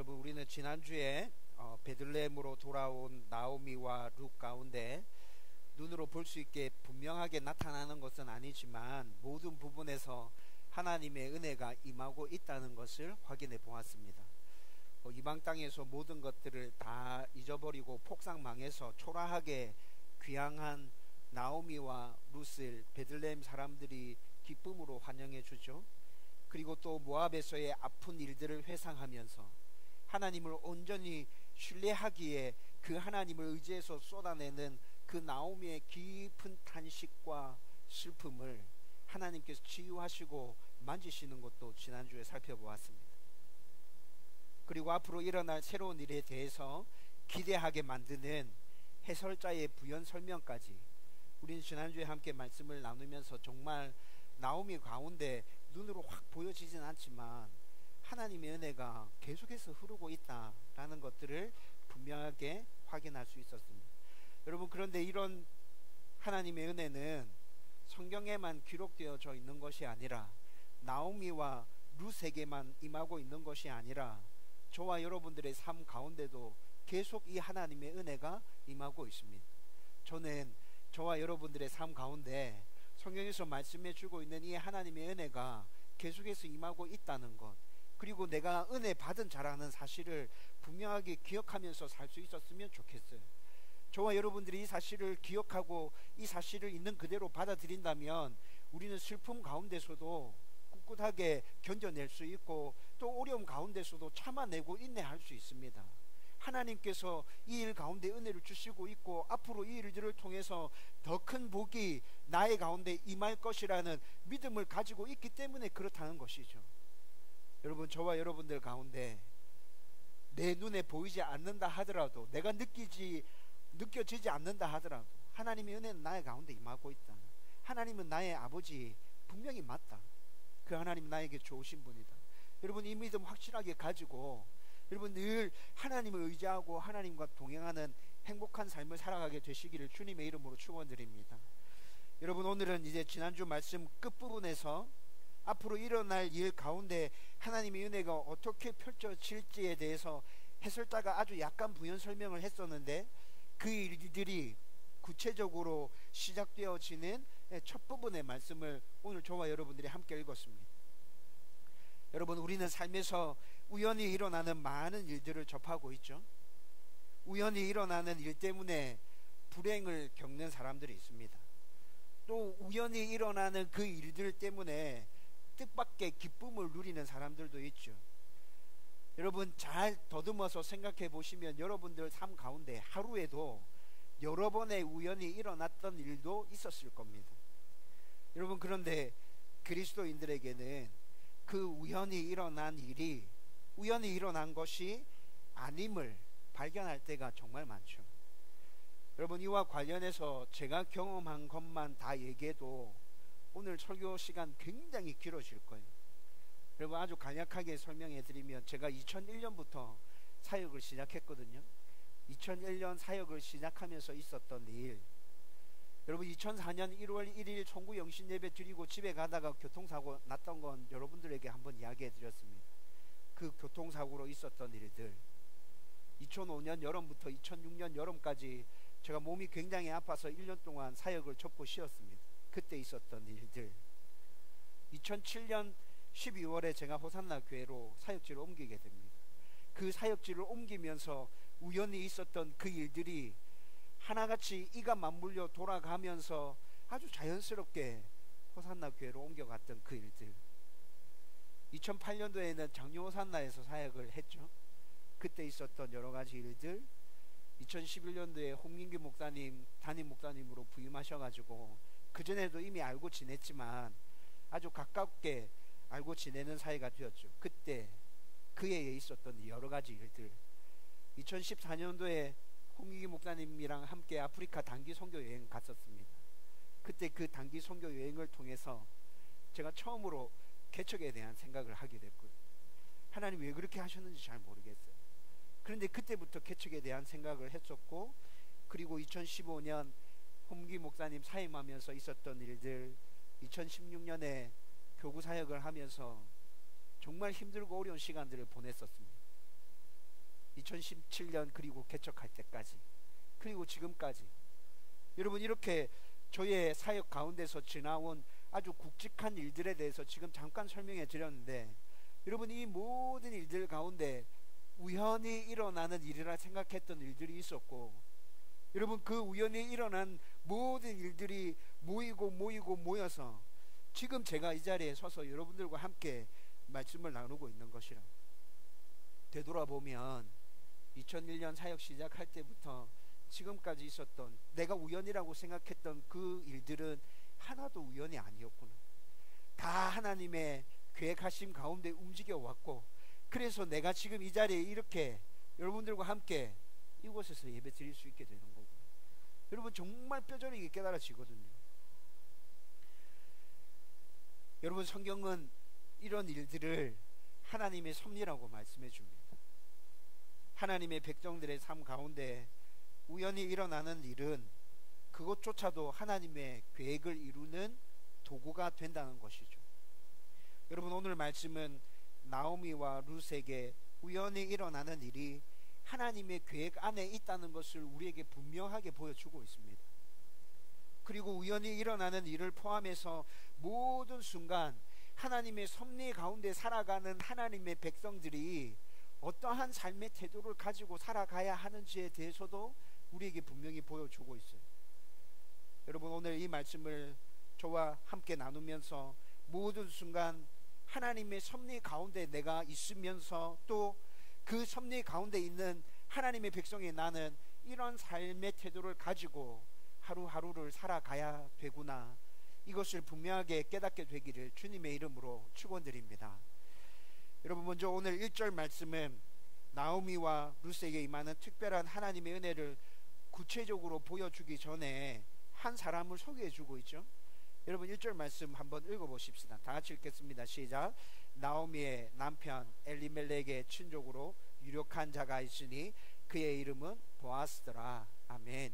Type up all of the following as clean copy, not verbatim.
여러분, 우리는 지난주에 베들레헴으로 돌아온 나오미와 룻 가운데 눈으로 볼 수 있게 분명하게 나타나는 것은 아니지만 모든 부분에서 하나님의 은혜가 임하고 있다는 것을 확인해 보았습니다. 이방 땅에서 모든 것들을 다 잊어버리고 폭삭망해서 초라하게 귀향한 나오미와 룻을 베들레헴 사람들이 기쁨으로 환영해 주죠. 그리고 또 모압에서의 아픈 일들을 회상하면서 하나님을 온전히 신뢰하기에 그 하나님을 의지해서 쏟아내는 그 나오미의 깊은 탄식과 슬픔을 하나님께서 치유하시고 만지시는 것도 지난주에 살펴보았습니다. 그리고 앞으로 일어날 새로운 일에 대해서 기대하게 만드는 해설자의 부연 설명까지 우리는 지난주에 함께 말씀을 나누면서 정말 나오미 가운데 눈으로 확 보여지진 않지만 하나님의 은혜가 계속해서 흐르고 있다라는 것들을 분명하게 확인할 수 있었습니다. 여러분, 그런데 이런 하나님의 은혜는 성경에만 기록되어져 있는 것이 아니라 나오미와 룻에게만 임하고 있는 것이 아니라 저와 여러분들의 삶 가운데도 계속 이 하나님의 은혜가 임하고 있습니다. 저는 저와 여러분들의 삶 가운데 성경에서 말씀해 주고 있는 이 하나님의 은혜가 계속해서 임하고 있다는 것, 그리고 내가 은혜 받은 자라는 사실을 분명하게 기억하면서 살 수 있었으면 좋겠어요. 저와 여러분들이 이 사실을 기억하고 이 사실을 있는 그대로 받아들인다면 우리는 슬픔 가운데서도 꿋꿋하게 견뎌낼 수 있고 또 어려움 가운데서도 참아내고 인내할 수 있습니다. 하나님께서 이 일 가운데 은혜를 주시고 있고 앞으로 이 일들을 통해서 더 큰 복이 나의 가운데 임할 것이라는 믿음을 가지고 있기 때문에 그렇다는 것이죠. 여러분, 저와 여러분들 가운데 내 눈에 보이지 않는다 하더라도, 내가 느껴지지 않는다 하더라도 하나님의 은혜는 나의 가운데 임하고 있다. 하나님은 나의 아버지, 분명히 맞다. 그 하나님은 나에게 좋으신 분이다. 여러분, 이 믿음 확실하게 가지고 여러분 늘 하나님을 의지하고 하나님과 동행하는 행복한 삶을 살아가게 되시기를 주님의 이름으로 축원드립니다. 여러분, 오늘은 이제 지난주 말씀 끝부분에서 앞으로 일어날 일 가운데 하나님의 은혜가 어떻게 펼쳐질지에 대해서 해설자가 아주 약간 부연 설명을 했었는데 그 일들이 구체적으로 시작되어지는 첫 부분의 말씀을 오늘 저와 여러분들이 함께 읽었습니다. 여러분, 우리는 삶에서 우연히 일어나는 많은 일들을 접하고 있죠. 우연히 일어나는 일 때문에 불행을 겪는 사람들이 있습니다. 또 우연히 일어나는 그 일들 때문에 뜻밖의 기쁨을 누리는 사람들도 있죠. 여러분, 잘 더듬어서 생각해 보시면 여러분들 삶 가운데 하루에도 여러 번의 우연히 일어났던 일도 있었을 겁니다. 여러분, 그런데 그리스도인들에게는 그 우연히 일어난 일이 우연히 일어난 것이 아님을 발견할 때가 정말 많죠. 여러분, 이와 관련해서 제가 경험한 것만 다 얘기해도 오늘 설교 시간 굉장히 길어질 거예요. 여러분, 아주 간략하게 설명해 드리면 제가 2001년부터 사역을 시작했거든요. 2001년 사역을 시작하면서 있었던 일, 여러분 2004년 1월 1일 총구 영신 예배 드리고 집에 가다가 교통사고 났던 건 여러분들에게 한번 이야기해 드렸습니다. 그 교통사고로 있었던 일들, 2005년 여름부터 2006년 여름까지 제가 몸이 굉장히 아파서 1년 동안 사역을 접고 쉬었습니다. 그때 있었던 일들, 2007년 12월에 제가 호산나 교회로 사역지를 옮기게 됩니다. 그 사역지를 옮기면서 우연히 있었던 그 일들이 하나같이 이가 맞물려 돌아가면서 아주 자연스럽게 호산나 교회로 옮겨갔던 그 일들, 2008년도에는 장유 호산나에서 사역을 했죠. 그때 있었던 여러 가지 일들, 2011년도에 홍민규 목사님 담임 목사님으로 부임하셔가지고 그전에도 이미 알고 지냈지만 아주 가깝게 알고 지내는 사이가 되었죠. 그때 그에 있었던 여러 가지 일들, 2014년도에 홍민규 목사님이랑 함께 아프리카 단기 선교 여행 갔었습니다. 그때 그 단기 선교 여행을 통해서 제가 처음으로 개척에 대한 생각을 하게 됐고요. 하나님 왜 그렇게 하셨는지 잘 모르겠어요. 그런데 그때부터 개척에 대한 생각을 했었고, 그리고 2015년 홍기 목사님 사임하면서 있었던 일들, 2016년에 교구 사역을 하면서 정말 힘들고 어려운 시간들을 보냈었습니다. 그때 있었던 여러 가지 일들, 2017년 12월에 제가 호산나 교회로 사임하게 되었죠. 그때 그 단기 선교 여행을 통해서 제가 처음으로 개척에 대한 생각을 하게 됐고요. 하나님 왜 그렇게 하셨는지 잘 모르겠어요. 그런데 그때부터 개척에 대한 생각을 했었고, 그리고 2015년 홍기 목사님 사임하면서 있었던 일들, 2016년에 교구 사역을 하면서 2017년 그리고 개척할 때까지, 그리고 지금까지 여러분 이렇게 저의 사역 가운데서 지나온 아주 굵직한 일들에 대해서 지금 잠깐 설명해 드렸는데, 여러분 이 모든 일들 가운데 우연히 일어나는 일이라 생각했던 일들이 있었고, 여러분 그 우연히 일어난 모든 일들이 모여서 지금 제가 이 자리에 서서 여러분들과 함께 말씀을 나누고 있는 것이라. 되돌아보면 2001년 사역 시작할 때부터 지금까지 있었던, 내가 우연이라고 생각했던 그 일들은 하나도 우연이 아니었구나. 다 하나님의 계획하심 가운데 움직여 왔고, 그래서 내가 지금 이 자리에 이렇게 여러분들과 함께 이곳에서 예배 드릴 수 있게 되는 거고, 여러분 정말 뼈저리게 깨달아지거든요. 여러분 성경은 이런 일들을 하나님의 섭리라고 말씀해 줍니다. 하나님의 백성들의 삶 가운데 우연히 일어나는 일은 그것조차도 하나님의 계획을 이루는 도구가 된다는 것이죠. 여러분 오늘 말씀은 나오미와 룻에게 우연히 일어나는 일이 하나님의 계획 안에 있다는 것을 우리에게 분명하게 보여주고 있습니다. 그리고 우연히 일어나는 일을 포함해서 모든 순간 하나님의 섭리 가운데 살아가는 하나님의 백성들이 어떠한 삶의 태도를 가지고 살아가야 하는지에 대해서도 우리에게 분명히 보여주고 있어요. 여러분 오늘 이 말씀을 저와 함께 나누면서 모든 순간 하나님의 섭리 가운데 내가 있으면서 또 그 섭리 가운데 있는 하나님의 백성이 나는 이런 삶의 태도를 가지고 하루하루를 살아가야 되구나, 이것을 분명하게 깨닫게 되기를 주님의 이름으로 축원드립니다. 여러분 먼저 오늘 1절 말씀은 나오미와 룻에게 임하는 특별한 하나님의 은혜를 구체적으로 보여주기 전에 한 사람을 소개해주고 있죠. 여러분 1절 말씀 한번 읽어보십시다. 다 같이 읽겠습니다. 시작. 나오미의 남편 엘리멜렉의 친족으로 유력한 자가 있으니 그의 이름은 보아스더라. 아멘.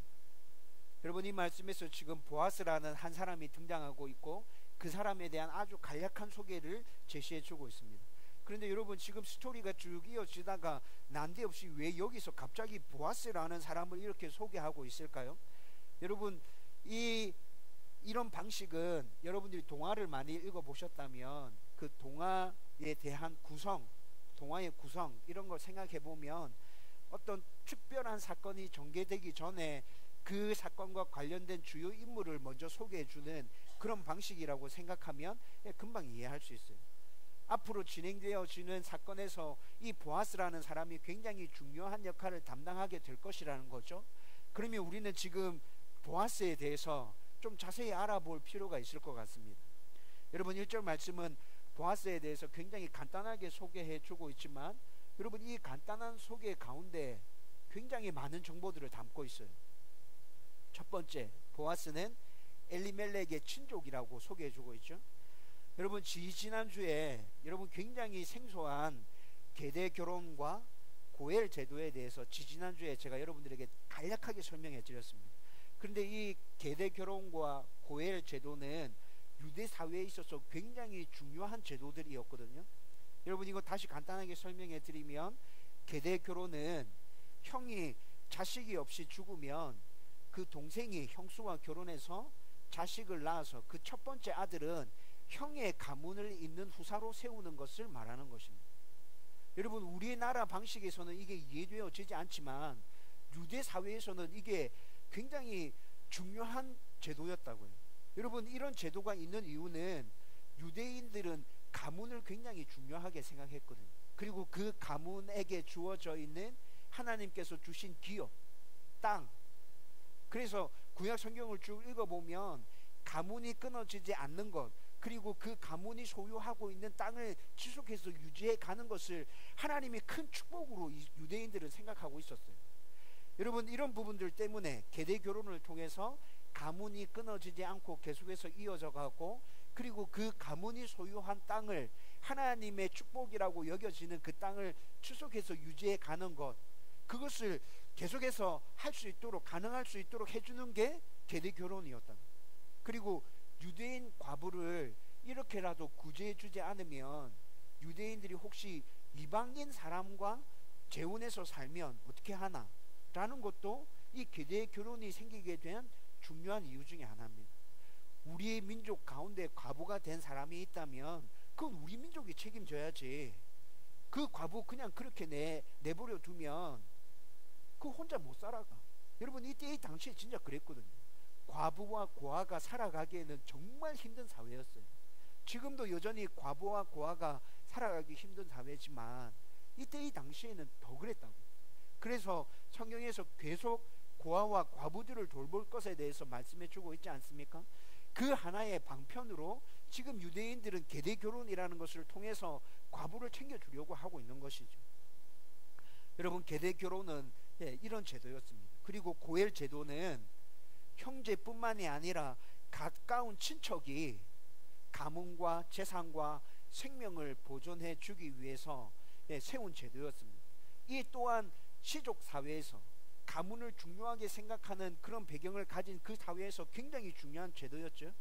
여러분 이 말씀에서 지금 보아스라는 한 사람이 등장하고 있고, 그 사람에 대한 아주 간략한 소개를 제시해주고 있습니다. 그런데 여러분 지금 스토리가 쭉 이어지다가 난데없이 왜 여기서 갑자기 보아스라는 사람을 이렇게 소개하고 있을까요? 여러분 이런 방식은 여러분들이 동화를 많이 읽어보셨다면 그 동화에 대한 구성, 동화의 구성 이런 걸 생각해 보면 어떤 특별한 사건이 전개되기 전에 그 사건과 관련된 주요 인물을 먼저 소개해 주는 그런 방식이라고 생각하면 금방 이해할 수 있어요. 앞으로 진행되어지는 사건에서 이 보아스라는 사람이 굉장히 중요한 역할을 담당하게 될 것이라는 거죠. 그러면 우리는 지금 보아스에 대해서 좀 자세히 알아볼 필요가 있을 것 같습니다. 여러분 1절 말씀은 보아스에 대해서 굉장히 간단하게 소개해 주고 있지만, 여러분 이 간단한 소개 가운데 굉장히 많은 정보들을 담고 있어요. 첫 번째, 보아스는 엘리멜렉의 친족이라고 소개해 주고 있죠. 여러분 지난주에 여러분 굉장히 생소한 계대 결혼과 고엘 제도에 대해서 지난주에 제가 여러분들에게 간략하게 설명해 드렸습니다. 그런데 이 계대 결혼과 고엘 제도는 유대 사회에 있어서 굉장히 중요한 제도들이었거든요. 여러분 이거 다시 간단하게 설명해 드리면, 계대 결혼은 형이 자식이 없이 죽으면 그 동생이 형수와 결혼해서 자식을 낳아서 그 첫 번째 아들은 형의 가문을 잇는 후사로 세우는 것을 말하는 것입니다. 여러분 우리나라 방식에서는 이게 이해되어지지 않지만 유대 사회에서는 이게 굉장히 중요한 제도였다고요. 여러분 이런 제도가 있는 이유는 유대인들은 가문을 굉장히 중요하게 생각했거든요. 그리고 그 가문에게 주어져 있는 하나님께서 주신 기업, 땅, 그래서 구약 성경을 쭉 읽어보면 가문이 끊어지지 않는 것, 그리고 그 가문이 소유하고 있는 땅을 지속해서 유지해 가는 것을 하나님의 큰 축복으로 유대인들은 생각하고 있었어요. 여러분 이런 부분들 때문에 계대 결혼을 통해서 가문이 끊어지지 않고 계속해서 이어져 가고, 그리고 그 가문이 소유한 땅을 하나님의 축복이라고 여겨지는 그 땅을 지속해서 유지해 가는 것, 그것을 계속해서 할 수 있도록, 가능할 수 있도록 해주는 게 계대 결혼이었다. 그리고 유대인 과부를 이렇게라도 구제해 주지 않으면 유대인들이 혹시 이방인 사람과 재혼해서 살면 어떻게 하나 라는 것도 이 계대 결혼이 생기게 된 중요한 이유 중에 하나입니다. 우리 민족 가운데 과부가 된 사람이 있다면 그건 우리 민족이 책임져야지. 그 과부 그냥 그렇게 내버려 두면 그 혼자 못 살아가. 여러분 이때 이 당시에 진짜 그랬거든요. 과부와 고아가 살아가기에는 정말 힘든 사회였어요. 지금도 여전히 과부와 고아가 살아가기 힘든 사회지만 이때 이 당시에는 더 그랬다고. 그래서 성경에서 계속 고아와 과부들을 돌볼 것에 대해서 말씀해 주고 있지 않습니까? 그 하나의 방편으로 지금 유대인들은 계대 결혼이라는 것을 통해서 과부를 챙겨주려고 하고 있는 것이죠. 여러분 계대 결혼은 이런 제도였습니다. 그리고 고엘 제도는 형제뿐만이 아니라 가까운 친척이 가문과 재산과 생명을 보존해 주기 위해서 세운 제도였습니다. 이 또한 시족 사회에서 가문을 중요하게 생각하는 그런 배경을 가진 그 사회에서 굉장히 중요한 제도였죠.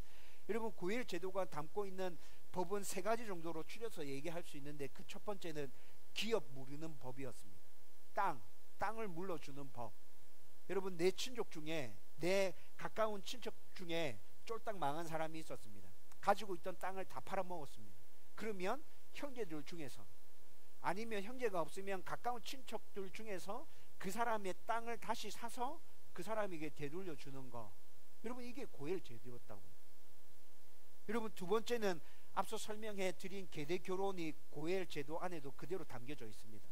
여러분 고엘 제도가 담고 있는 법은 세 가지 정도로 추려서 얘기할 수 있는데 그 첫 번째는 기업 무르는 법이었습니다. 땅을 물러주는 법. 여러분 내 친족 중에 내 가까운 친척 중에 쫄딱 망한 사람이 있었습니다. 가지고 있던 땅을 다 팔아먹었습니다. 그러면 형제들 중에서 아니면 형제가 없으면 가까운 친척들 중에서 그 사람의 땅을 다시 사서 그 사람에게 되돌려 주는 거. 여러분 이게 고엘 제도였다고. 여러분 두 번째는 앞서 설명해 드린 계대 결혼이 고엘 제도 안에도 그대로 담겨져 있습니다.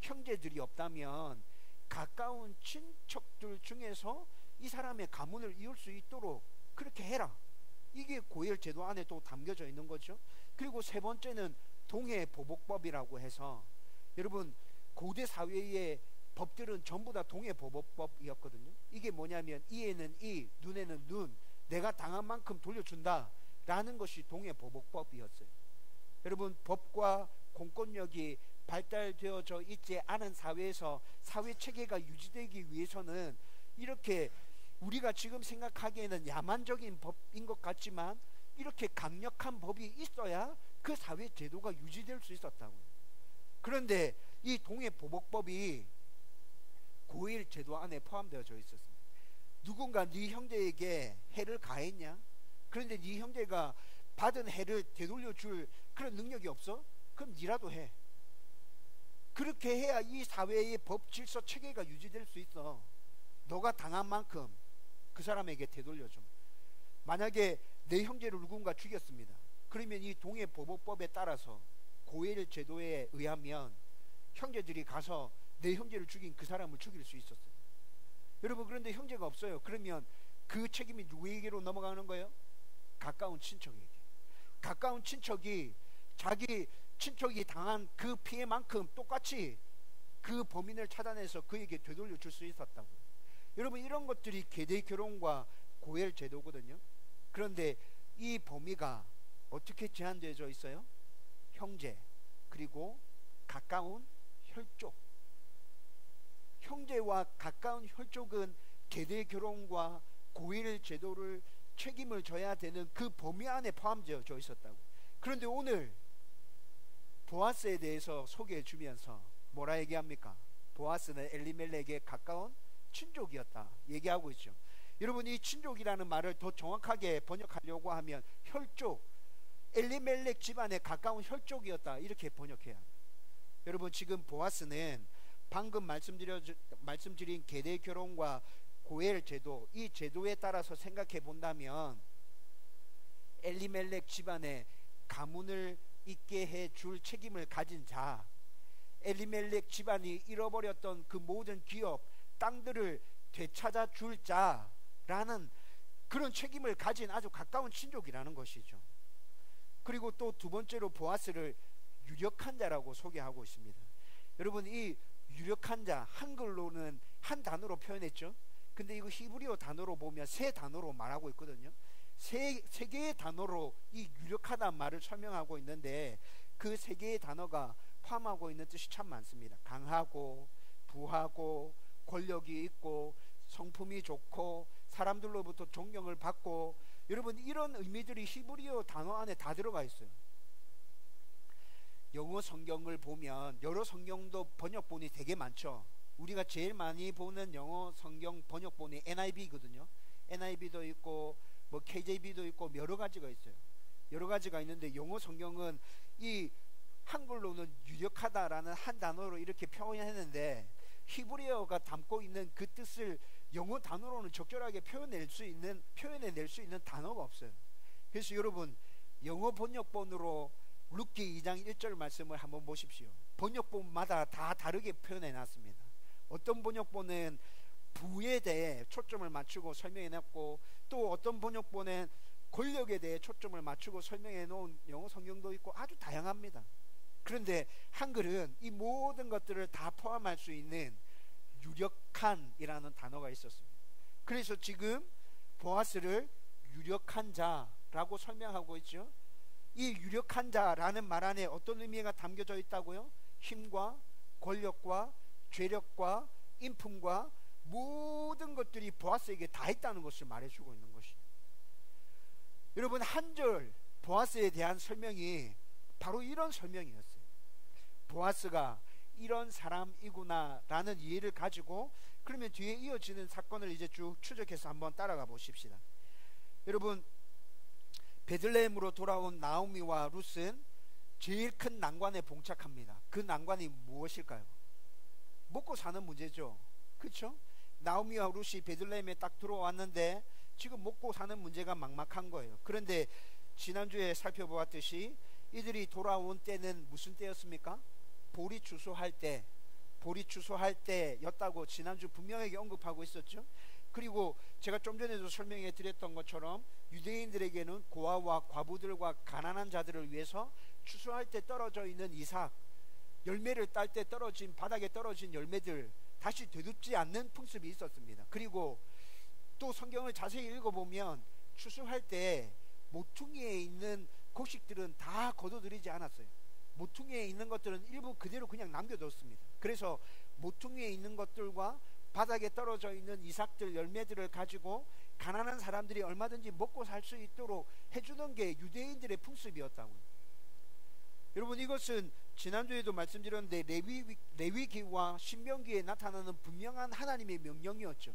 형제들이 없다면 가까운 친척들 중에서 이 사람의 가문을 이을 수 있도록 그렇게 해라. 이게 고엘 제도 안에 또 담겨져 있는 거죠. 그리고 세 번째는 동해보복법이라고 해서 여러분 고대 사회의 법들은 전부 다 동해보복법이었거든요. 이게 뭐냐면 이에는 이, 눈에는 눈, 내가 당한 만큼 돌려준다 라는 것이 동해보복법이었어요. 여러분 법과 공권력이 발달되어져 있지 않은 사회에서 사회 체계가 유지되기 위해서는 이렇게 우리가 지금 생각하기에는 야만적인 법인 것 같지만 이렇게 강력한 법이 있어야 그 사회 제도가 유지될 수 있었다고요. 그런데 이 동해보복법이 고엘 제도 안에 포함되어져 있었습니다. 누군가 네 형제에게 해를 가했냐? 그런데 네 형제가 받은 해를 되돌려 줄 그런 능력이 없어? 그럼 니라도 해. 그렇게 해야 이 사회의 법 질서 체계가 유지될 수 있어. 너가 당한 만큼 그 사람에게 되돌려줘. 만약에 내 형제를 누군가 죽였습니다. 그러면 이 동해보복법에 따라서 고엘 제도에 의하면 형제들이 가서 내 형제를 죽인 그 사람을 죽일 수 있었어요. 여러분 그런데 형제가 없어요. 그러면 그 책임이 누구에게로 넘어가는 거예요? 가까운 친척에게. 가까운 친척이 자기 친척이 당한 그 피해만큼 똑같이 그 범인을 찾아내서 그에게 되돌려 줄 수 있었다고. 여러분 이런 것들이 계대 결혼과 고엘 제도거든요. 그런데 이 범위가 어떻게 제한되어져 있어요? 형제 그리고 가까운 혈족. 형제와 가까운 혈족은 계대 결혼과 고엘 제도를 책임을 져야 되는 그 범위 안에 포함되어 있었다고. 그런데 오늘 보아스에 대해서 소개해 주면서 뭐라 얘기합니까? 보아스는 엘리멜렉의 가까운 친족이었다 얘기하고 있죠. 여러분 이 친족이라는 말을 더 정확하게 번역하려고 하면 혈족, 엘리멜렉 집안의 가까운 혈족이었다 이렇게 번역해야 합니다. 여러분 지금 보아스는 방금 말씀드린 계대 결혼과 고엘 제도, 이 제도에 따라서 생각해 본다면 엘리멜렉 집안의 가문을 있게 해 줄 책임을 가진 자, 엘리멜렉 집안이 잃어버렸던 그 모든 기업, 땅들을 되찾아 줄 자라는 그런 책임을 가진 아주 가까운 친족이라는 것이죠. 그리고 또 두 번째로 보아스를 유력한 자라고 소개하고 있습니다. 여러분 이 유력한 자, 한글로는 한 단어로 표현했죠. 근데 이거 히브리어 단어로 보면 세 단어로 말하고 있거든요. 세 개의 단어로 이 유력하다는 말을 설명하고 있는데 그 세 개의 단어가 포함하고 있는 뜻이 참 많습니다. 강하고 부하고 권력이 있고 성품이 좋고 사람들로부터 존경을 받고, 여러분 이런 의미들이 히브리어 단어 안에 다 들어가 있어요. 영어 성경을 보면 여러 성경도 번역본이 되게 많죠. 우리가 제일 많이 보는 영어 성경 번역본이 NIV거든요. NIV도 있고 뭐 KJV도 있고 여러 가지가 있어요. 여러 가지가 있는데 영어 성경은 이 한글로는 유력하다라는 한 단어로 이렇게 표현했는데 히브리어가 담고 있는 그 뜻을 영어 단어로는 적절하게 표현해낼 수 있는 단어가 없어요. 그래서 여러분 영어 번역본으로 룻기 2장 1절 말씀을 한번 보십시오. 번역본마다 다 다르게 표현해 놨습니다. 어떤 번역본은 부에 대해 초점을 맞추고 설명해 놨고, 또 어떤 번역본은 권력에 대해 초점을 맞추고 설명해 놓은 영어 성경도 있고 아주 다양합니다. 그런데 한글은 이 모든 것들을 다 포함할 수 있는 유력한이라는 단어가 있었습니다. 그래서 지금 보아스를 유력한 자라고 설명하고 있죠. 이 유력한 자라는 말 안에 어떤 의미가 담겨져 있다고요? 힘과 권력과 죄력과 인품과 모든 것들이 보아스에게 다 있다는 것을 말해주고 있는 것이죠. 여러분, 한 절 보아스에 대한 설명이 바로 이런 설명이었어요. 보아스가 이런 사람이구나 라는 이해를 가지고, 그러면 뒤에 이어지는 사건을 이제 쭉 추적해서 한번 따라가 보십시다. 여러분, 베들레헴으로 돌아온 나오미와 룻은 제일 큰 난관에 봉착합니다. 그 난관이 무엇일까요? 먹고 사는 문제죠. 그렇죠? 나오미와 룻이 베들레헴에 딱 들어왔는데 지금 먹고 사는 문제가 막막한 거예요. 그런데 지난주에 살펴보았듯이 이들이 돌아온 때는 무슨 때였습니까? 보리 추수할 때였다고 지난주 분명하게 언급하고 있었죠. 그리고 제가 좀 전에도 설명해 드렸던 것처럼 유대인들에게는 고아와 과부들과 가난한 자들을 위해서 추수할 때 떨어져 있는 이삭, 열매를 딸 때 떨어진 바닥에 떨어진 열매들 다시 되돌지 않는 풍습이 있었습니다. 그리고 또 성경을 자세히 읽어보면 추수할 때 모퉁이에 있는 곡식들은 다 거둬들이지 않았어요. 모퉁이에 있는 것들은 일부 그대로 그냥 남겨뒀습니다. 그래서 모퉁이에 있는 것들과 바닥에 떨어져 있는 이삭들 열매들을 가지고 가난한 사람들이 얼마든지 먹고 살 수 있도록 해주는 게 유대인들의 풍습이었다고요. 여러분, 이것은 지난주에도 말씀드렸는데 레위기와 신명기에 나타나는 분명한 하나님의 명령이었죠.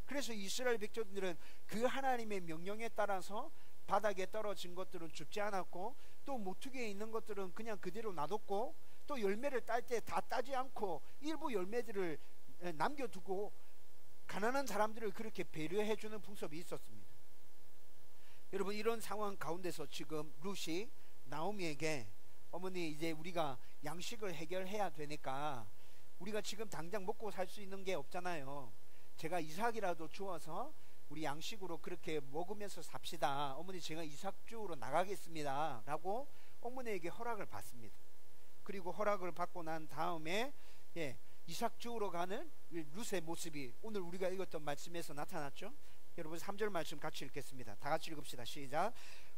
그래서 이스라엘 백성들은 그 하나님의 명령에 따라서 바닥에 떨어진 것들은 줍지 않았고, 또 모퉁이에 있는 것들은 그냥 그대로 놔뒀고, 또 열매를 딸 때 다 따지 않고 일부 열매들을 남겨두고 가난한 사람들을 그렇게 배려해주는 풍습이 있었습니다. 여러분, 이런 상황 가운데서 지금 룻이 나오미에게, 어머니, 이제 우리가 양식을 해결해야 되니까 우리가 지금 당장 먹고 살 수 있는 게 없잖아요. 제가 이삭이라도 주어서 우리 양식으로 그렇게 먹으면서 삽시다. 어머니, 제가 이삭 주우러 나가겠습니다 라고 어머니에게 허락을 받습니다. 그리고 허락을 받고 난 다음에 이삭 주우러 가는 룻의 모습이 오늘 우리가 읽었던 말씀에서 나타났죠. 여러분, 3절 말씀 같이 읽겠습니다. 다 같이 읽읍시다. 시작.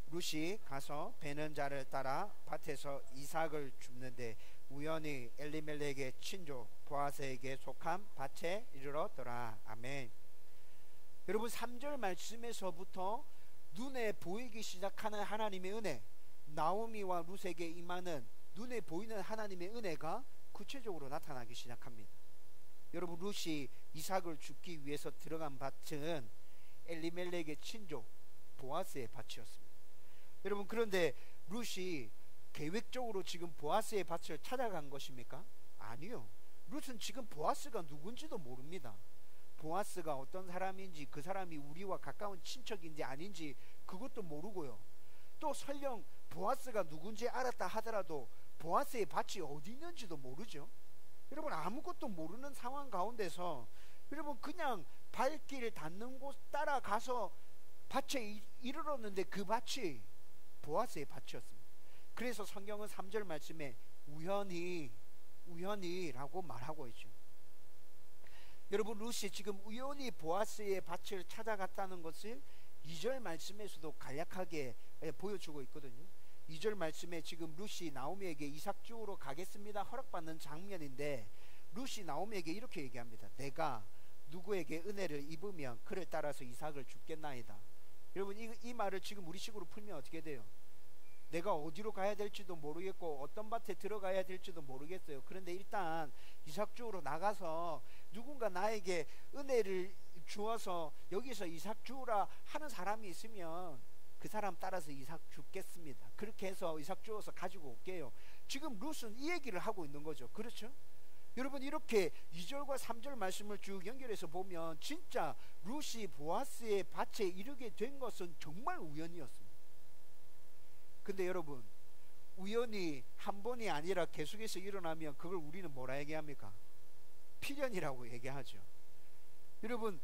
룻이 가서 베는 자를 따라 밭에서 이삭을 줍는데 우연히 엘리멜렉의 친조 보아스에게 속한 밭에 이르렀더라. 아멘. 여러분, 3절 말씀에서부터 눈에 보이기 시작하는 하나님의 은혜, 나오미와 룻에게 임하는 눈에 보이는 하나님의 은혜가 구체적으로 나타나기 시작합니다. 여러분, 룻이 이삭을 줍기 위해서 들어간 밭은 엘리멜렉의 친조 보아스의 밭이었습니다. 여러분, 그런데 룻이 계획적으로 지금 보아스의 밭을 찾아간 것입니까? 아니요. 룻은 지금 보아스가 누군지도 모릅니다. 보아스가 어떤 사람인지, 그 사람이 우리와 가까운 친척인지 아닌지 그것도 모르고요. 또 설령 보아스가 누군지 알았다 하더라도 보아스의 밭이 어디 있는지도 모르죠. 여러분, 아무것도 모르는 상황 가운데서 여러분 그냥 발길 닿는 곳 따라가서 밭에 이르렀는데 그 밭이 보아스의 밭이었습니다. 그래서 성경은 3절 말씀에 우연히라고 말하고 있죠. 여러분, 룻이 지금 우연히 보아스의 밭을 찾아갔다는 것을 2절 말씀에서도 간략하게 보여주고 있거든요. 2절 말씀에 지금 룻이 나오미에게 이삭 주우러 가겠습니다 허락받는 장면인데, 룻이 나오미에게 이렇게 얘기합니다. 내가 누구에게 은혜를 입으면 그를 따라서 이삭을 줍겠나이다. 여러분, 이 말을 지금 우리식으로 풀면 어떻게 돼요? 내가 어디로 가야 될지도 모르겠고 어떤 밭에 들어가야 될지도 모르겠어요. 그런데 일단 이삭 주우러 나가서 누군가 나에게 은혜를 주어서 여기서 이삭 주우라 하는 사람이 있으면 그 사람 따라서 이삭 줍겠습니다. 그렇게 해서 이삭 주워서 가지고 올게요. 지금 룻은 이 얘기를 하고 있는 거죠. 그렇죠? 여러분, 이렇게 2절과 3절 말씀을 쭉 연결해서 보면 진짜 룻이 보아스의 밭에 이르게 된 것은 정말 우연이었습니다. 근데 여러분, 우연이 한 번이 아니라 계속해서 일어나면 그걸 우리는 뭐라 얘기합니까? 필연이라고 얘기하죠. 여러분,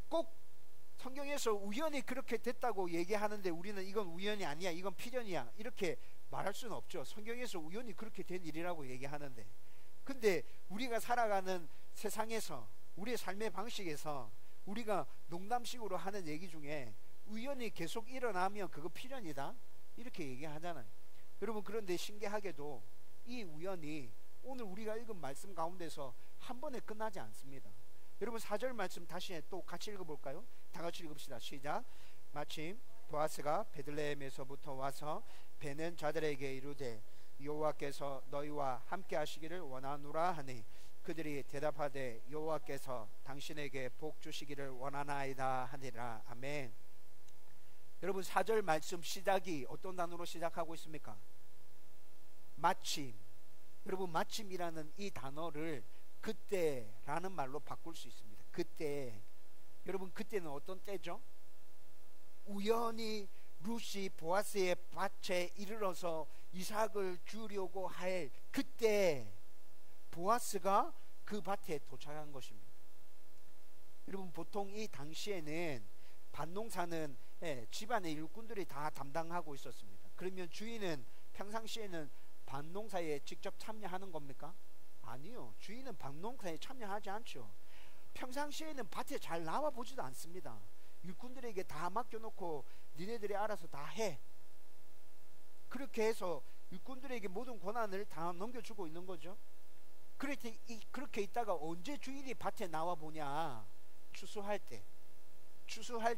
꼭 성경에서 우연히 그렇게 됐다고 얘기하는데 우리는 이건 우연이 아니야, 이건 필연이야, 이렇게 말할 수는 없죠. 성경에서 우연히 그렇게 된 일이라고 얘기하는데, 근데 우리가 살아가는 세상에서, 우리의 삶의 방식에서 우리가 농담식으로 하는 얘기 중에 우연히 계속 일어나면 그거 필연이다, 이렇게 얘기하잖아요. 여러분, 그런데 신기하게도 이 우연이 오늘 우리가 읽은 말씀 가운데서 한 번에 끝나지 않습니다. 여러분, 4절 말씀 다시 또 같이 읽어볼까요? 다 같이 읽읍시다. 시작. 마침 보아스가 베들레헴에서부터 와서 베는 자들에게 이르되 여호와께서 너희와 함께 하시기를 원하노라 하니 그들이 대답하되 여호와께서 당신에게 복 주시기를 원하나이다 하니라. 아멘. 여러분, 4절 말씀 시작이 어떤 단어로 시작하고 있습니까? 마침. 여러분, 마침이라는 이 단어를 그때라는 말로 바꿀 수 있습니다. 그때. 여러분, 그때는 어떤 때죠? 우연히 룻이 보아스의 밭에 이르러서 이삭을 주려고 할 그때 보아스가 그 밭에 도착한 것입니다. 여러분, 보통 이 당시에는 밭농사는 집안의 일꾼들이 다 담당하고 있었습니다. 그러면 주인은 평상시에는 밭농사에 직접 참여하는 겁니까? 아니요. 주인은 밭농사에 참여하지 않죠. 평상시에는 밭에 잘 나와 보지도 않습니다. 일꾼들에게 다 맡겨놓고 니네들이 알아서 다 해. 그렇게 해서 일꾼들에게 모든 권한을 다 넘겨주고 있는 거죠. 그렇게 있다가 언제 주인이 밭에 나와 보냐? 추수할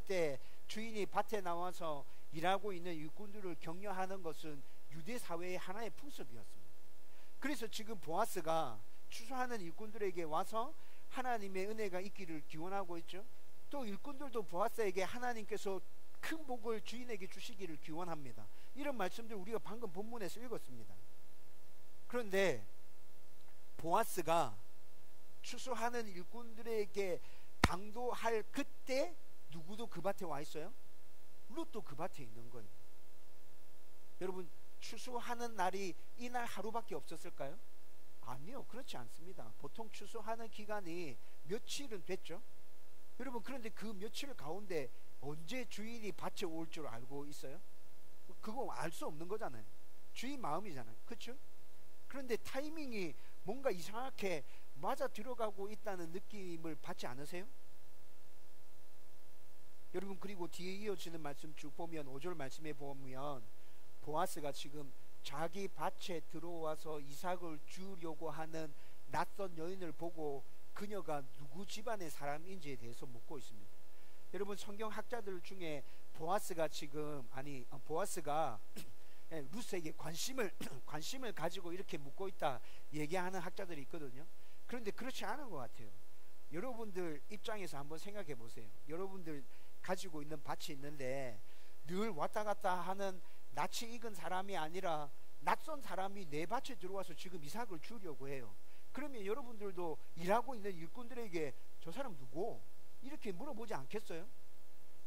때 주인이 밭에 나와서 일하고 있는 일꾼들을 격려하는 것은 유대 사회의 하나의 풍습이었습니다. 그래서 지금 보아스가 추수하는 일꾼들에게 와서 하나님의 은혜가 있기를 기원하고 있죠. 또 일꾼들도 보아스에게 하나님께서 큰 복을 주인에게 주시기를 기원합니다. 이런 말씀들 우리가 방금 본문에서 읽었습니다. 그런데 보아스가 추수하는 일꾼들에게 당도할 그때 누구도 그 밭에 와 있어요? 룻도 그 밭에 있는 거예요. 여러분, 추수하는 날이 이날 하루밖에 없었을까요? 아니요, 그렇지 않습니다. 보통 추수하는 기간이 며칠은 됐죠. 여러분, 그런데 그 며칠 가운데 언제 주인이 밭에 올 줄 알고 있어요? 그거 알 수 없는 거잖아요. 주인 마음이잖아요. 그렇죠? 그런데 타이밍이 뭔가 이상하게 맞아 들어가고 있다는 느낌을 받지 않으세요? 여러분, 그리고 뒤에 이어지는 말씀 쭉 보면 5절 말씀에 보면 보아스가 지금 자기 밭에 들어와서 이삭을 주려고 하는 낯선 여인을 보고 그녀가 누구 집안의 사람인지에 대해서 묻고 있습니다. 여러분, 성경 학자들 중에 보아스가 룻에게 관심을 가지고 이렇게 묻고 있다 얘기하는 학자들이 있거든요. 그런데 그렇지 않은 것 같아요. 여러분들 입장에서 한번 생각해 보세요. 여러분들 가지고 있는 밭이 있는데 늘 왔다 갔다 하는 낯이 익은 사람이 아니라 낯선 사람이 내 밭에 들어와서 지금 이삭을 주려고 해요. 그러면 여러분들도 일하고 있는 일꾼들에게 저 사람 누구? 이렇게 물어보지 않겠어요?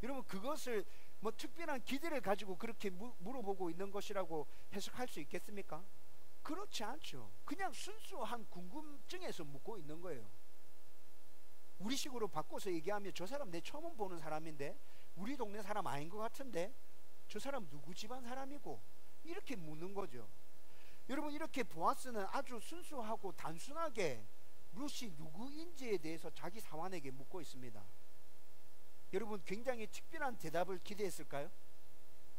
여러분, 그것을 뭐 특별한 기대를 가지고 그렇게 물어보고 있는 것이라고 해석할 수 있겠습니까? 그렇지 않죠. 그냥 순수한 궁금증에서 묻고 있는 거예요. 우리식으로 바꿔서 얘기하면 저 사람 내 처음 보는 사람인데, 우리 동네 사람 아닌 것 같은데, 저 사람 누구 집안 사람이고, 이렇게 묻는 거죠. 여러분, 이렇게 보아스는 아주 순수하고 단순하게 룻이 누구인지에 대해서 자기 사환에게 묻고 있습니다. 여러분, 굉장히 특별한 대답을 기대했을까요?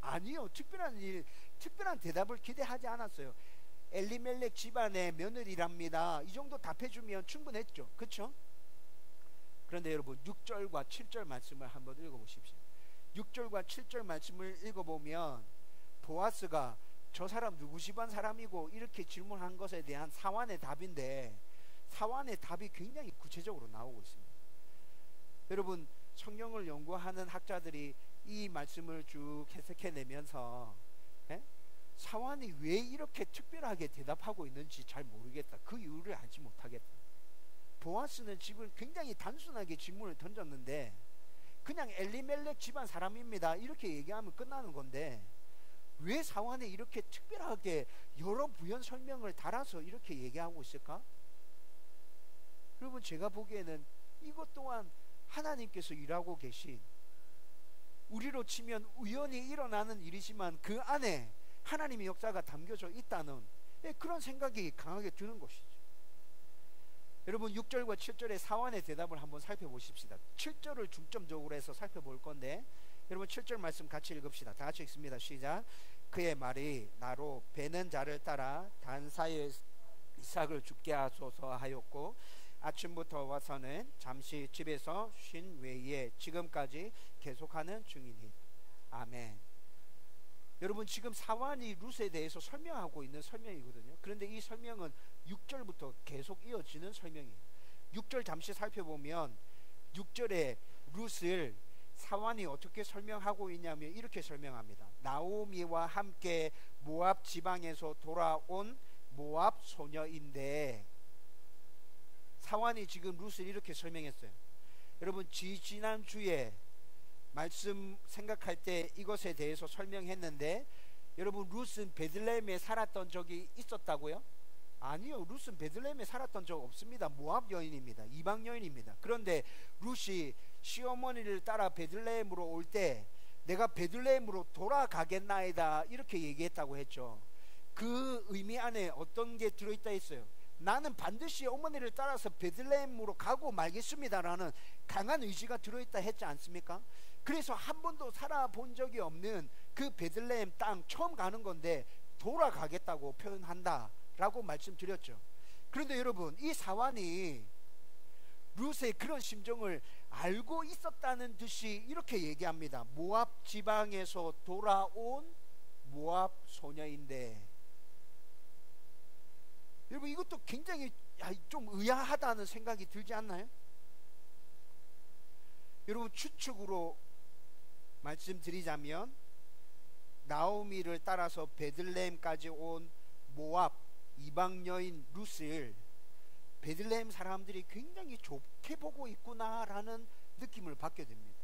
아니요. 특별한 대답을 기대하지 않았어요. 엘리멜렉 집안의 며느리랍니다, 이 정도 답해주면 충분했죠. 그렇죠? 그런데 여러분, 6절과 7절 말씀을 한번 읽어보십시오. 6절과 7절 말씀을 읽어보면 보아스가 저 사람 누구 집안 사람이고 이렇게 질문한 것에 대한 사환의 답인데, 사환의 답이 굉장히 구체적으로 나오고 있습니다. 여러분, 성경을 연구하는 학자들이 이 말씀을 쭉 해석해내면서 사환이 왜 이렇게 특별하게 대답하고 있는지 잘 모르겠다, 그 이유를 알지 못하겠다. 보아스는 지금 굉장히 단순하게 질문을 던졌는데 그냥 엘리멜렉 집안 사람입니다 이렇게 얘기하면 끝나는 건데, 왜 사환에 이렇게 특별하게 여러 부연 설명을 달아서 이렇게 얘기하고 있을까? 여러분, 제가 보기에는 이것 또한 하나님께서 일하고 계신, 우리로 치면 우연히 일어나는 일이지만 그 안에 하나님의 역사가 담겨져 있다는 그런 생각이 강하게 드는 것이죠. 여러분, 6절과 7절의 사환의 대답을 한번 살펴보십시다. 7절을 중점적으로 해서 살펴볼 건데, 여러분 7절 말씀 같이 읽읍시다. 다 같이 읽습니다. 시작. 그의 말이 나로 베는 자를 따라 단사에 이삭을 죽게 하소서 하였고, 아침부터 와서는 잠시 집에서 쉰 외에 지금까지 계속하는 중이니. 아멘. 여러분, 지금 사환이 룻에 대해서 설명하고 있는 설명이거든요. 그런데 이 설명은 6절부터 계속 이어지는 설명이에요. 6절 잠시 살펴보면 6절에 룻을 사환이 어떻게 설명하고 있냐면 이렇게 설명합니다. 나오미와 함께 모압 지방에서 돌아온 모압 소녀인데, 사환이 지금 룻을 이렇게 설명했어요. 여러분, 지난주에 말씀 생각할 때 이것에 대해서 설명했는데, 여러분, 룻은 베들레헴에 살았던 적이 있었다고요? 아니요, 룻은 베들레헴에 살았던 적 없습니다. 모압 여인입니다. 이방 여인입니다. 그런데 룻이 시어머니를 따라 베들레헴으로 올 때 내가 베들레헴으로 돌아가겠나이다 이렇게 얘기했다고 했죠. 그 의미 안에 어떤 게 들어있다 했어요? 나는 반드시 어머니를 따라서 베들레헴으로 가고 말겠습니다라는 강한 의지가 들어있다 했지 않습니까? 그래서 한 번도 살아본 적이 없는 그 베들레헴 땅 처음 가는 건데 돌아가겠다고 표현한다 라고 말씀드렸죠. 그런데 여러분, 이 사환이 룻의 그런 심정을 알고 있었다는 듯이 이렇게 얘기합니다. 모압 지방에서 돌아온 모압 소녀인데, 여러분, 이것도 굉장히 좀 의아하다는 생각이 들지 않나요? 여러분, 추측으로 말씀드리자면 나오미를 따라서 베들레헴까지 온 모압 이방 여인 룻을 베들레헴 사람들이 굉장히 좋게 보고 있구나라는 느낌을 받게 됩니다.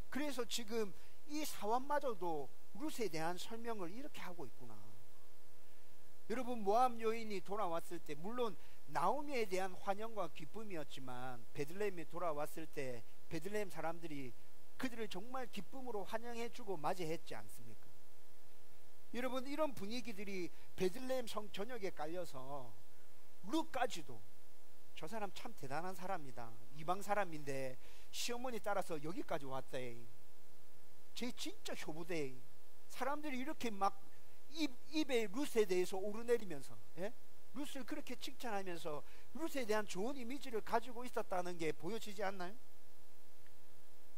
그래서 지금 이 사환마저도 룻에 대한 설명을 이렇게 하고 있구나. 여러분, 모압 여인이 돌아왔을 때 물론 나오미에 대한 환영과 기쁨이었지만 베들레헴에 돌아왔을 때 베들레헴 사람들이 그들을 정말 기쁨으로 환영해주고 맞이했지 않습니까? 여러분, 이런 분위기들이 베들레헴 성 전역에 깔려서 룻까지도 저 사람 참 대단한 사람이다, 이방 사람인데 시어머니 따라서 여기까지 왔대, 쟤 진짜 효부대, 사람들이 이렇게 막 입에 룻에 대해서 오르내리면서 룻을 그렇게 칭찬하면서 룻에 대한 좋은 이미지를 가지고 있었다는 게 보여지지 않나요?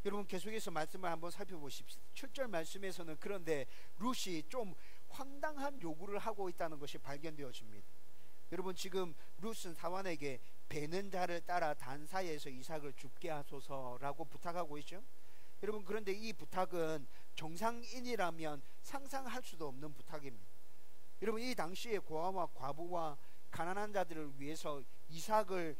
여러분, 계속해서 말씀을 한번 살펴보십시오. 7절 말씀에서는 그런데 룻이 좀 황당한 요구를 하고 있다는 것이 발견되어집니다. 여러분, 지금 룻은 사환에게 베는 자를 따라 단사에서 이삭을 죽게 하소서라고 부탁하고 있죠. 여러분, 그런데 이 부탁은 정상인이라면 상상할 수도 없는 부탁입니다. 여러분, 이 당시에 고아와 과부와 가난한 자들을 위해서 이삭을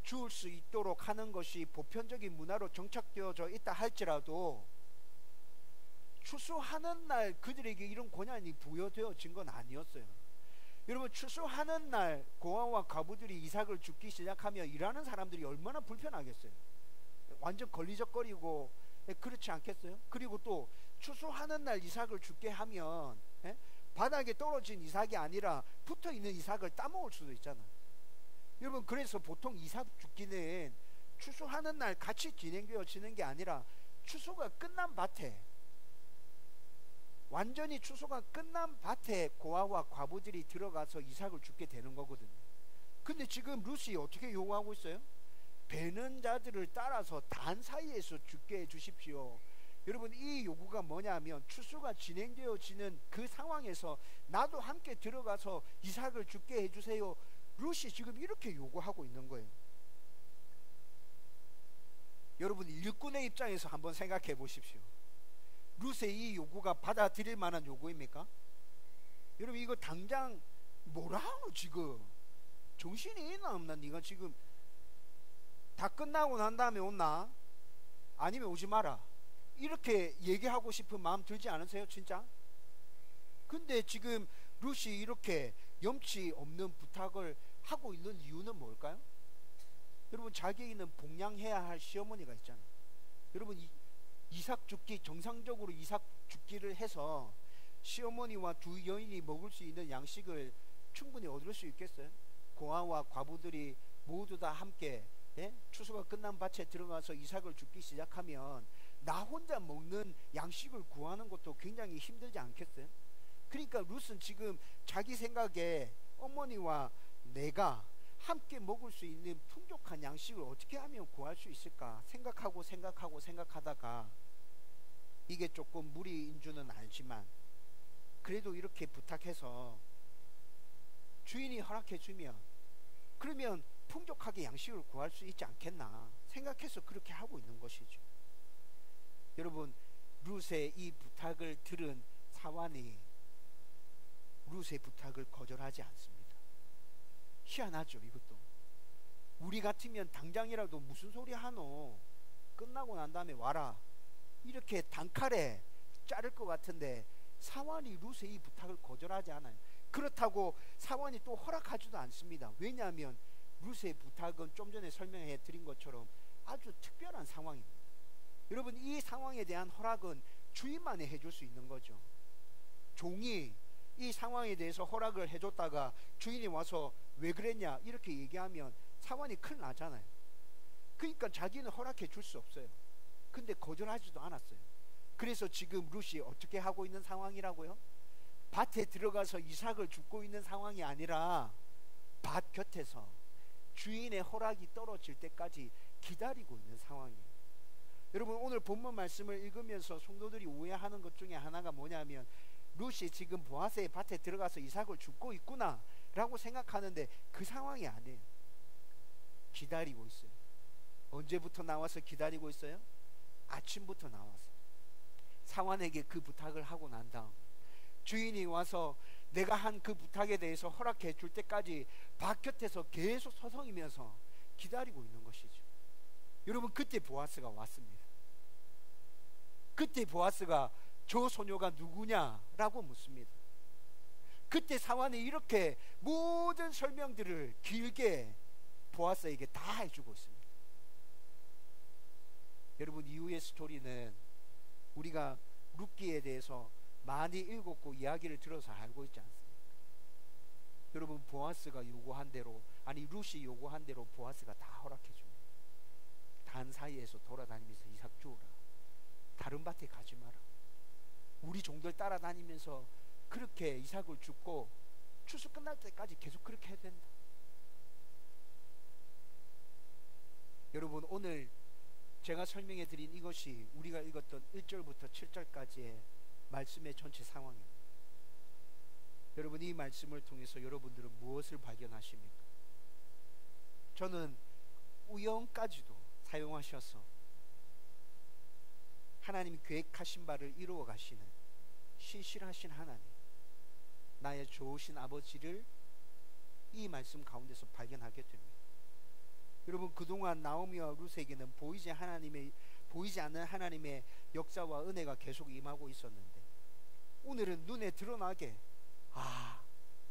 주울 수 있도록 하는 것이 보편적인 문화로 정착되어져 있다 할지라도 추수하는 날 그들에게 이런 권한이 부여되어진 건 아니었어요. 여러분, 추수하는 날 고아와 과부들이 이삭을 줍기 시작하면 일하는 사람들이 얼마나 불편하겠어요. 완전 걸리적거리고 그렇지 않겠어요? 그리고 또 추수하는 날 이삭을 줍게 하면 바닥에 떨어진 이삭이 아니라 붙어있는 이삭을 따먹을 수도 있잖아요. 여러분, 그래서 보통 이삭 줍기는 추수하는 날 같이 진행되어지는 게 아니라 추수가 끝난 밭에, 완전히 추수가 끝난 밭에 고아와 과부들이 들어가서 이삭을 줍게 되는 거거든요. 근데 지금 룻이 어떻게 요구하고 있어요? 베는 자들을 따라서 단 사이에서 죽게 해주십시오. 여러분, 이 요구가 뭐냐면 추수가 진행되어지는 그 상황에서 나도 함께 들어가서 이삭을 죽게 해주세요. 룻이 지금 이렇게 요구하고 있는 거예요. 여러분, 일꾼의 입장에서 한번 생각해 보십시오. 룻의 이 요구가 받아들일 만한 요구입니까? 여러분, 이거 당장 뭐라고 지금 정신이 있나 없나? 네가 지금 다 끝나고 난 다음에 온나? 아니면 오지 마라, 이렇게 얘기하고 싶은 마음 들지 않으세요? 진짜? 근데 지금 룻이 이렇게 염치 없는 부탁을 하고 있는 이유는 뭘까요? 여러분, 자기는 봉양해야 할 시어머니가 있잖아요. 여러분, 이삭 죽기, 정상적으로 이삭 죽기를 해서 시어머니와 두 여인이 먹을 수 있는 양식을 충분히 얻을 수 있겠어요? 고아와 과부들이 모두 다 함께 추수가 끝난 밭에 들어가서 이삭을 죽기 시작하면 나 혼자 먹는 양식을 구하는 것도 굉장히 힘들지 않겠어요? 그러니까 룻은 지금 자기 생각에 어머니와 내가 함께 먹을 수 있는 풍족한 양식을 어떻게 하면 구할 수 있을까 생각하다가 이게 조금 무리인 줄은 알지만 그래도 이렇게 부탁해서 주인이 허락해 주면 그러면 풍족하게 양식을 구할 수 있지 않겠나 생각해서 그렇게 하고 있는 것이죠. 여러분, 룻의 이 부탁을 들은 사환이 룻의 부탁을 거절하지 않습니다. 희한하죠. 이것도 우리 같으면 당장이라도 무슨 소리 하노, 끝나고 난 다음에 와라, 이렇게 단칼에 자를 것 같은데 사환이 룻의 이 부탁을 거절하지 않아요. 그렇다고 사환이 또 허락하지도 않습니다. 왜냐하면 룻의 부탁은 좀 전에 설명해 드린 것처럼 아주 특별한 상황입니다. 여러분, 이 상황에 대한 허락은 주인만이 해줄 수 있는 거죠. 종이 이 상황에 대해서 허락을 해줬다가 주인이 와서 왜 그랬냐 이렇게 얘기하면 사환이 큰일 나잖아요. 그러니까 자기는 허락해 줄 수 없어요. 근데 거절하지도 않았어요. 그래서 지금 룻이 어떻게 하고 있는 상황이라고요? 밭에 들어가서 이삭을 줍고 있는 상황이 아니라 밭 곁에서 주인의 허락이 떨어질 때까지 기다리고 있는 상황이에요. 여러분, 오늘 본문 말씀을 읽으면서 성도들이 오해하는 것 중에 하나가 뭐냐면 룻이 지금 보아스의 밭에 들어가서 이삭을 줍고 있구나 라고 생각하는데 그 상황이 아니에요. 기다리고 있어요. 언제부터 나와서 기다리고 있어요? 아침부터 나와서 사환에게 그 부탁을 하고 난 다음 주인이 와서 내가 한 그 부탁에 대해서 허락해 줄 때까지 밭 곁에서 계속 서성이면서 기다리고 있는 것이죠. 여러분, 그때 보아스가 왔습니다. 그때 보아스가 저 소녀가 누구냐라고 묻습니다. 그때 사환이 이렇게 모든 설명들을 길게 보아스에게 다 해주고 있습니다. 여러분, 이후의 스토리는 우리가 룻기에 대해서 많이 읽었고 이야기를 들어서 알고 있지 않습니까? 여러분, 보아스가 요구한 대로, 아니 룻이 요구한 대로 보아스가 다 허락해 줍니다. 단 사이에서 돌아다니면서 이삭 주우라, 다른 밭에 가지 마라, 우리 종들 따라다니면서 그렇게 이삭을 줍고 추수 끝날 때까지 계속 그렇게 해야 된다. 여러분, 오늘 제가 설명해 드린 이것이 우리가 읽었던 1절부터 7절까지의 말씀의 전체 상황입니다. 여러분, 이 말씀을 통해서 여러분들은 무엇을 발견하십니까? 저는 우연까지도 사용하셔서 하나님이 계획하신 바를 이루어 가시는 신실하신 하나님, 나의 좋으신 아버지를 이 말씀 가운데서 발견하게 됩니다. 여러분, 그동안 나오미와 룻에게는 보이지 않는 하나님의 역사와 은혜가 계속 임하고 있었는데 오늘은 눈에 드러나게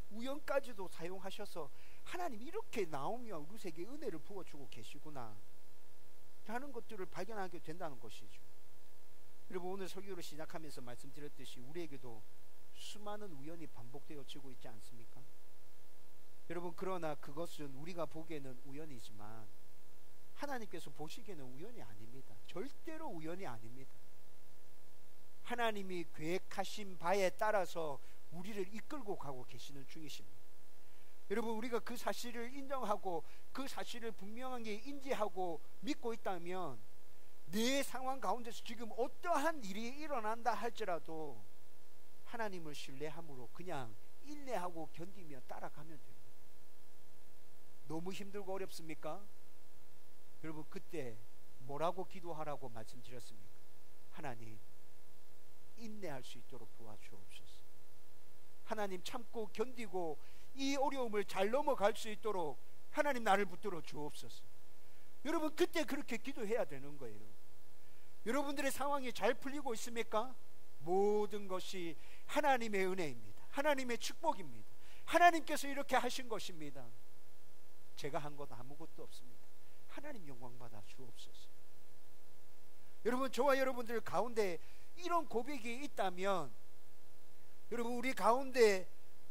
우연까지도 사용하셔서 하나님이 이렇게 나오미와 룻에게 은혜를 부어주고 계시구나 하는 것들을 발견하게 된다는 것이죠. 여러분, 오늘 설교를 시작하면서 말씀드렸듯이 우리에게도 수많은 우연이 반복되어지고 있지 않습니까? 여러분, 그러나 그것은 우리가 보기에는 우연이지만 하나님께서 보시기에는 우연이 아닙니다. 절대로 우연이 아닙니다. 하나님이 계획하신 바에 따라서 우리를 이끌고 가고 계시는 중이십니다. 여러분, 우리가 그 사실을 인정하고 그 사실을 분명하게 인지하고 믿고 있다면 내 상황 가운데서 지금 어떠한 일이 일어난다 할지라도 하나님을 신뢰함으로 그냥 인내하고 견디며 따라가면 됩니다. 너무 힘들고 어렵습니까? 여러분, 그때 뭐라고 기도하라고 말씀드렸습니까? 하나님, 인내할 수 있도록 도와주옵소서. 하나님, 참고 견디고 이 어려움을 잘 넘어갈 수 있도록 하나님, 나를 붙들어 주옵소서. 여러분, 그때 그렇게 기도해야 되는 거예요. 여러분들의 상황이 잘 풀리고 있습니까? 모든 것이 하나님의 은혜입니다. 하나님의 축복입니다. 하나님께서 이렇게 하신 것입니다. 제가 한 것 아무것도 없습니다. 하나님 영광 받아 주옵소서. 여러분, 저와 여러분들 가운데 이런 고백이 있다면, 여러분, 우리 가운데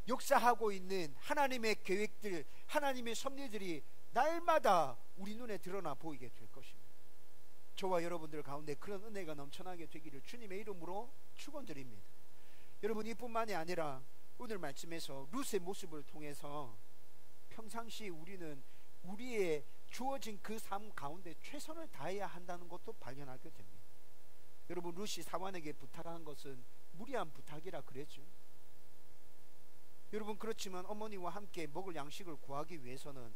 역사하고 있는 하나님의 계획들, 하나님의 섭리들이 날마다 우리 눈에 드러나 보이게 될 것입니다. 저와 여러분들 가운데 그런 은혜가 넘쳐나게 되기를 주님의 이름으로 축원드립니다. 여러분, 이뿐만이 아니라 오늘 말씀에서 룻의 모습을 통해서 평상시 우리는 우리의 주어진 그 삶 가운데 최선을 다해야 한다는 것도 발견하게 됩니다. 여러분, 룻이 사환에게 부탁한 것은 무리한 부탁이라 그랬죠. 여러분, 그렇지만 어머니와 함께 먹을 양식을 구하기 위해서는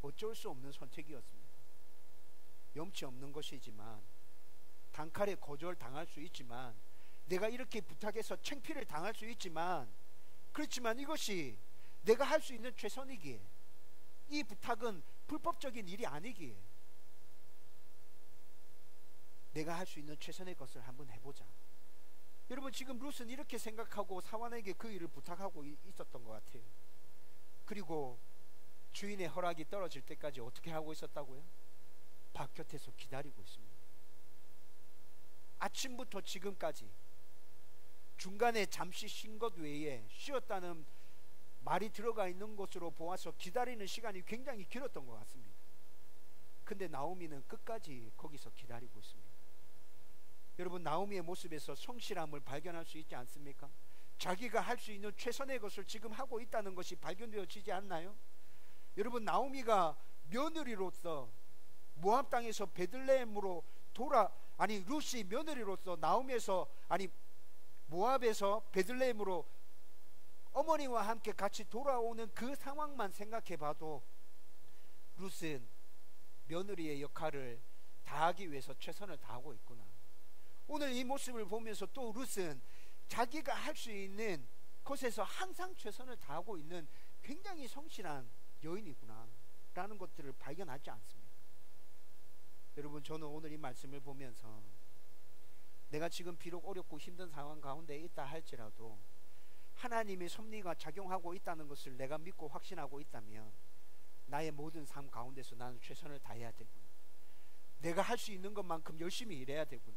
어쩔 수 없는 선택이었습니다. 염치 없는 것이지만, 단칼에 거절당할 수 있지만, 내가 이렇게 부탁해서 창피를 당할 수 있지만, 그렇지만 이것이 내가 할 수 있는 최선이기에, 이 부탁은 불법적인 일이 아니기에 내가 할 수 있는 최선의 것을 한번 해보자. 여러분, 지금 룻은 이렇게 생각하고 사환에게 그 일을 부탁하고 있었던 것 같아요. 그리고 주인의 허락이 떨어질 때까지 어떻게 하고 있었다고요? 밭곁에서 기다리고 있습니다. 아침부터 지금까지 중간에 잠시 쉰 것 외에 쉬었다는 말이 들어가 있는 것으로 보아서 기다리는 시간이 굉장히 길었던 것 같습니다. 근데 나오미는 끝까지 거기서 기다리고 있습니다. 여러분, 나오미의 모습에서 성실함을 발견할 수 있지 않습니까? 자기가 할 수 있는 최선의 것을 지금 하고 있다는 것이 발견되어지지 않나요? 여러분, 나오미가 며느리로서 모압 땅에서 베들레헴으로 룻이 며느리로서 모압에서 베들레헴으로 어머니와 함께 같이 돌아오는 그 상황만 생각해 봐도 룻은 며느리의 역할을 다하기 위해서 최선을 다하고 있구나. 오늘 이 모습을 보면서 또 룻은 자기가 할 수 있는 곳에서 항상 최선을 다하고 있는 굉장히 성실한 여인이구나 라는 것들을 발견하지 않습니까? 여러분, 저는 오늘 이 말씀을 보면서 내가 지금 비록 어렵고 힘든 상황 가운데 있다 할지라도 하나님의 섭리가 작용하고 있다는 것을 내가 믿고 확신하고 있다면 나의 모든 삶 가운데서 나는 최선을 다해야 되구나. 내가 할 수 있는 것만큼 열심히 일해야 되구나.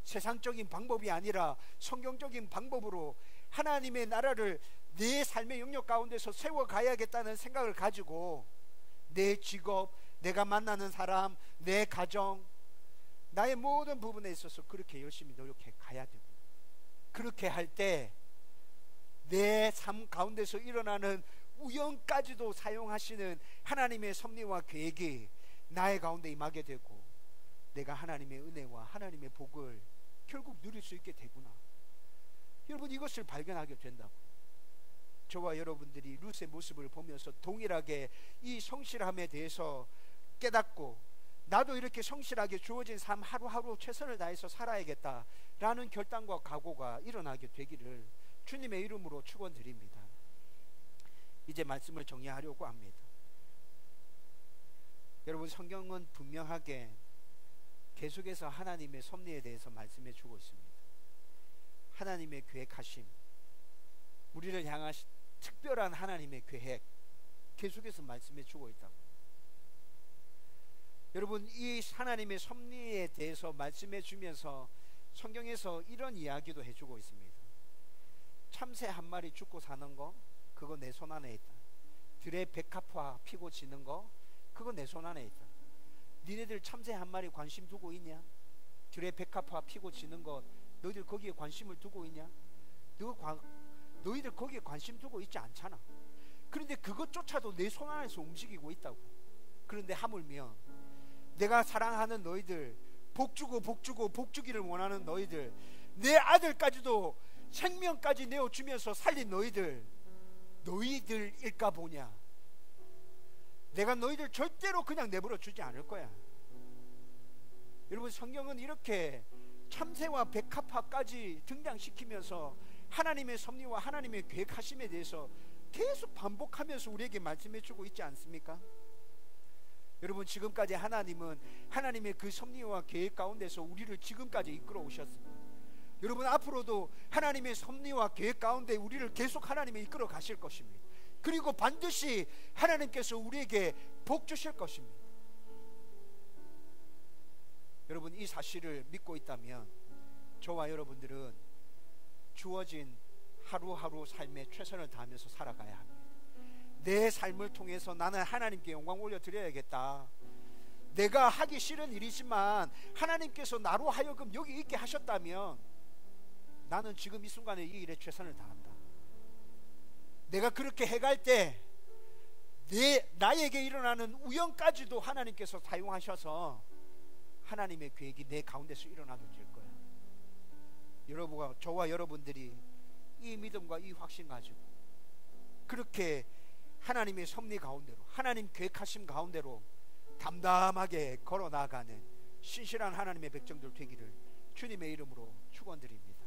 세상적인 방법이 아니라 성경적인 방법으로 하나님의 나라를 내 삶의 영역 가운데서 세워가야겠다는 생각을 가지고 내 직업, 내가 만나는 사람, 내 가정, 나의 모든 부분에 있어서 그렇게 열심히 노력해 가야 되구나. 그렇게 할 때 내 삶 가운데서 일어나는 우연까지도 사용하시는 하나님의 섭리와 계획이 나의 가운데 임하게 되고 내가 하나님의 은혜와 하나님의 복을 결국 누릴 수 있게 되구나. 여러분, 이것을 발견하게 된다고. 저와 여러분들이 룻의 모습을 보면서 동일하게 이 성실함에 대해서 깨닫고 나도 이렇게 성실하게 주어진 삶 하루하루 최선을 다해서 살아야겠다라는 결단과 각오가 일어나게 되기를 주님의 이름으로 축원드립니다. 이제 말씀을 정리하려고 합니다. 여러분, 성경은 분명하게 계속해서 하나님의 섭리에 대해서 말씀해 주고 있습니다. 하나님의 계획하심, 우리를 향하신 특별한 하나님의 계획 계속해서 말씀해 주고 있다고. 여러분, 이 하나님의 섭리에 대해서 말씀해 주면서 성경에서 이런 이야기도 해주고 있습니다. 참새 한 마리 죽고 사는 거, 그거 내 손 안에 있다. 들의 백합화 피고 지는 거, 그거 내 손 안에 있다. 니네들 참새 한 마리 관심 두고 있냐? 들의 백합화 피고 지는 거 너희들 거기에 관심을 두고 있냐? 너희들 거기에 관심 두고 있지 않잖아. 그런데 그것조차도 내 손 안에서 움직이고 있다고. 그런데 하물며 내가 사랑하는 너희들 복주고 복주고 복주기를 원하는 너희들, 내 아들까지도 생명까지 내어주면서 살린 너희들일까 보냐. 내가 너희들 절대로 그냥 내버려 주지 않을 거야. 여러분, 성경은 이렇게 참새와 백합화까지 등장시키면서 하나님의 섭리와 하나님의 계획하심에 대해서 계속 반복하면서 우리에게 말씀해 주고 있지 않습니까? 여러분, 지금까지 하나님은 하나님의 그 섭리와 계획 가운데서 우리를 지금까지 이끌어 오셨습니다. 여러분, 앞으로도 하나님의 섭리와 계획 가운데 우리를 계속 하나님이 이끌어 가실 것입니다. 그리고 반드시 하나님께서 우리에게 복 주실 것입니다. 여러분, 이 사실을 믿고 있다면 저와 여러분들은 주어진 하루하루 삶에 최선을 다하면서 살아가야 합니다. 내 삶을 통해서 나는 하나님께 영광 올려드려야겠다. 내가 하기 싫은 일이지만 하나님께서 나로 하여금 여기 있게 하셨다면 나는 지금 이 순간에 이 일에 최선을 다한다. 내가 그렇게 해갈 때 나에게 일어나는 우연까지도 하나님께서 사용하셔서 하나님의 계획이 내 가운데서 일어나게 될 거야. 여러분과 저와 여러분들이 이 믿음과 이 확신 가지고 그렇게 하나님의 섭리 가운데로, 하나님 계획하심 가운데로 담담하게 걸어 나가는 신실한 하나님의 백성들 되기를 주님의 이름으로 축원드립니다.